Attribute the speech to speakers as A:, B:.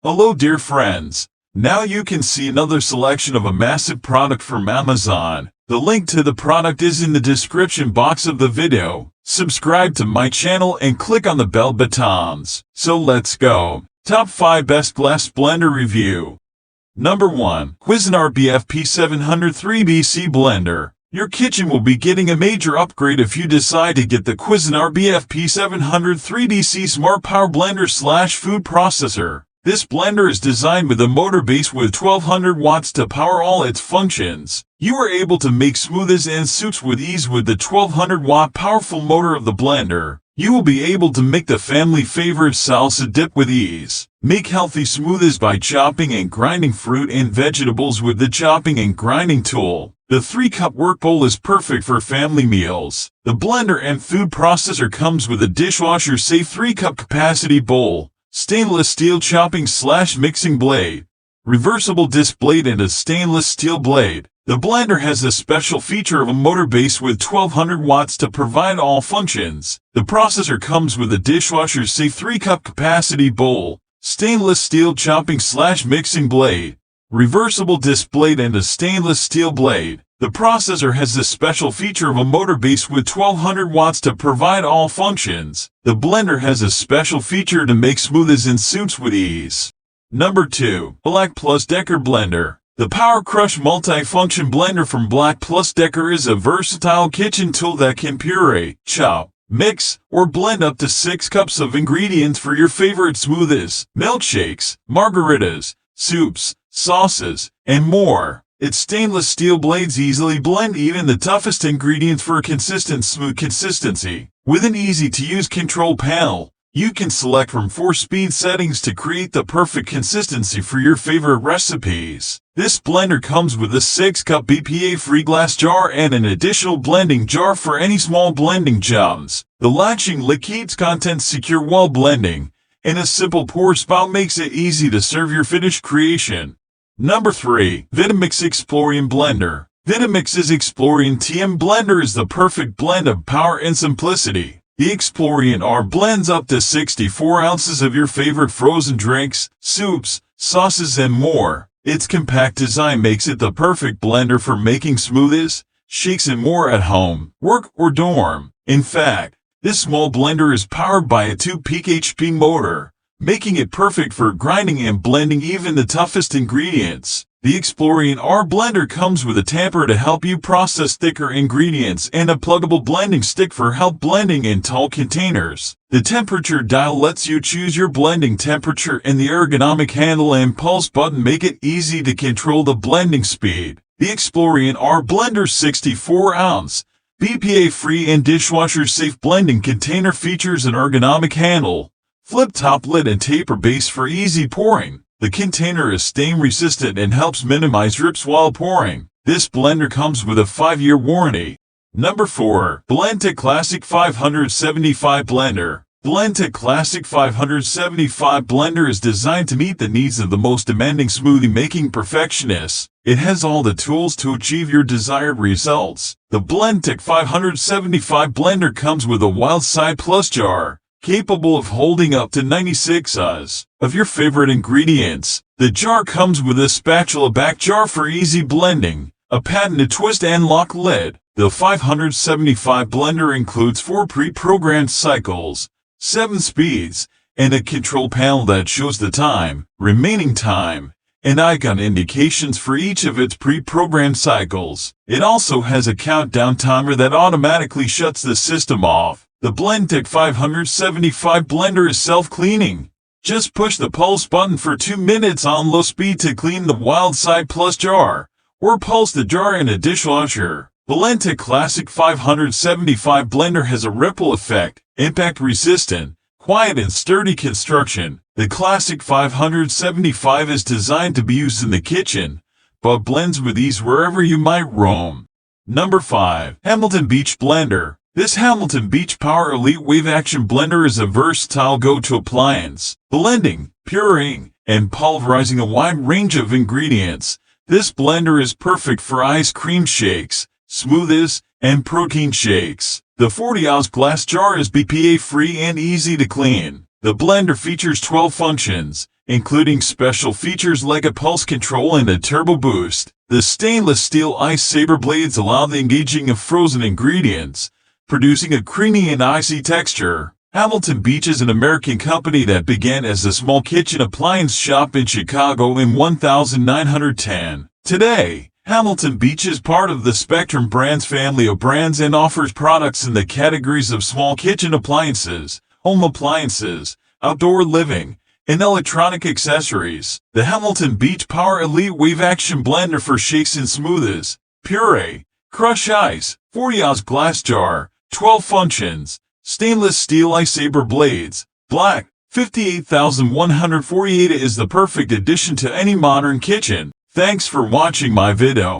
A: Hello dear friends. Now you can see another selection of a massive product from Amazon. The link to the product is in the description box of the video. Subscribe to my channel and click on the bell buttons. So let's go. Top 5 Best Glass Blender Review. Number 1. CUISINART BFP703BC Blender. Your kitchen will be getting a major upgrade if you decide to get the CUISINART BFP703BC Smart Power Blender / Food Processor. This blender is designed with a motor base with 1200 watts to power all its functions. You are able to make smoothies and soups with ease with the 1200 watt powerful motor of the blender. You will be able to make the family favorite salsa dip with ease. Make healthy smoothies by chopping and grinding fruit and vegetables with the chopping and grinding tool. The 3-cup work bowl is perfect for family meals. The blender and food processor comes with a dishwasher-safe 3-cup capacity bowl, stainless steel chopping / mixing blade, reversible disc blade and a stainless steel blade. The blender has a special feature of a motor base with 1200 watts to provide all functions. The processor comes with a dishwasher-safe 3-cup capacity bowl, stainless steel chopping / mixing blade, reversible disc blade and a stainless steel blade. The processor has the special feature of a motor base with 1200 watts to provide all functions. The blender has a special feature to make smoothies and soups with ease. Number 2. BLACK+DECKER Blender. The Power Crush multi-function blender from BLACK+DECKER is a versatile kitchen tool that can puree, chop, mix, or blend up to 6 cups of ingredients for your favorite smoothies, milkshakes, margaritas, soups, sauces, and more. Its stainless steel blades easily blend even the toughest ingredients for a consistent smooth consistency. With an easy-to-use control panel, you can select from 4 speed settings to create the perfect consistency for your favorite recipes. This blender comes with a 6-cup BPA-free glass jar and an additional blending jar for any small blending jobs. The latching lid keeps contents secure while blending, and a simple pour spout makes it easy to serve your finished creation. Number 3. VITAMIX EXPLORIAN Blender. VITAMIX's EXPLORIAN TM Blender is the perfect blend of power and simplicity. The EXPLORIAN R blends up to 64 ounces of your favorite frozen drinks, soups, sauces and more. Its compact design makes it the perfect blender for making smoothies, shakes and more at home, work or dorm. In fact, this small blender is powered by a 2-peak HP motor, making it perfect for grinding and blending even the toughest ingredients. The EXPLORIAN R blender comes with a tamper to help you process thicker ingredients and a pluggable blending stick for help blending in tall containers. The temperature dial lets you choose your blending temperature, and the ergonomic handle and pulse button make it easy to control the blending speed. The EXPLORIAN R blender's 64-ounce, BPA-free and dishwasher-safe blending container features an ergonomic handle, flip-top lid and taper base for easy pouring. The container is stain-resistant and helps minimize drips while pouring. This blender comes with a 5-year warranty. Number 4. BLENDTEC Classic 575 Blender. BLENDTEC Classic 575 Blender is designed to meet the needs of the most demanding smoothie-making perfectionists. It has all the tools to achieve your desired results. The BLENDTEC 575 Blender comes with a Wild Side Plus jar, capable of holding up to 96 oz of your favorite ingredients. The jar comes with a spatula back jar for easy blending, a patented twist and lock lid. The 575 blender includes 4 pre-programmed cycles, 7 speeds, and a control panel that shows the time, remaining time, and icon indications for each of its pre-programmed cycles. It also has a countdown timer that automatically shuts the system off. The BLENDTEC 575 blender is self-cleaning. Just push the pulse button for 2 minutes on low speed to clean the Wild Side Plus jar, or pulse the jar in a dishwasher. BLENDTEC Classic 575 blender has a ripple effect, impact-resistant, quiet and sturdy construction. The Classic 575 is designed to be used in the kitchen, but blends with ease wherever you might roam. Number 5. HAMMILTON Beach Blender. This HAMMILTON Beach Power Elite Wave Action Blender is a versatile go-to appliance, blending, pureeing, and pulverizing a wide range of ingredients. This blender is perfect for ice cream shakes, smoothies, and protein shakes. The 40-ounce glass jar is BPA-free and easy to clean. The blender features 12 functions, including special features like a pulse control and a turbo boost. The stainless steel ice saber blades allow the engaging of frozen ingredients, producing a creamy and icy texture. Hamilton Beach is an American company that began as a small kitchen appliance shop in Chicago in 1910. Today, Hamilton Beach is part of the Spectrum Brands family of brands and offers products in the categories of small kitchen appliances, home appliances, outdoor living, and electronic accessories. The Hamilton Beach Power Elite Wave Action Blender for shakes and smoothies, puree, crush ice, 40-ounce glass jar, 12 functions, stainless steel ice saber blades, black, 58,148 is the perfect addition to any modern kitchen. Thanks for watching my video.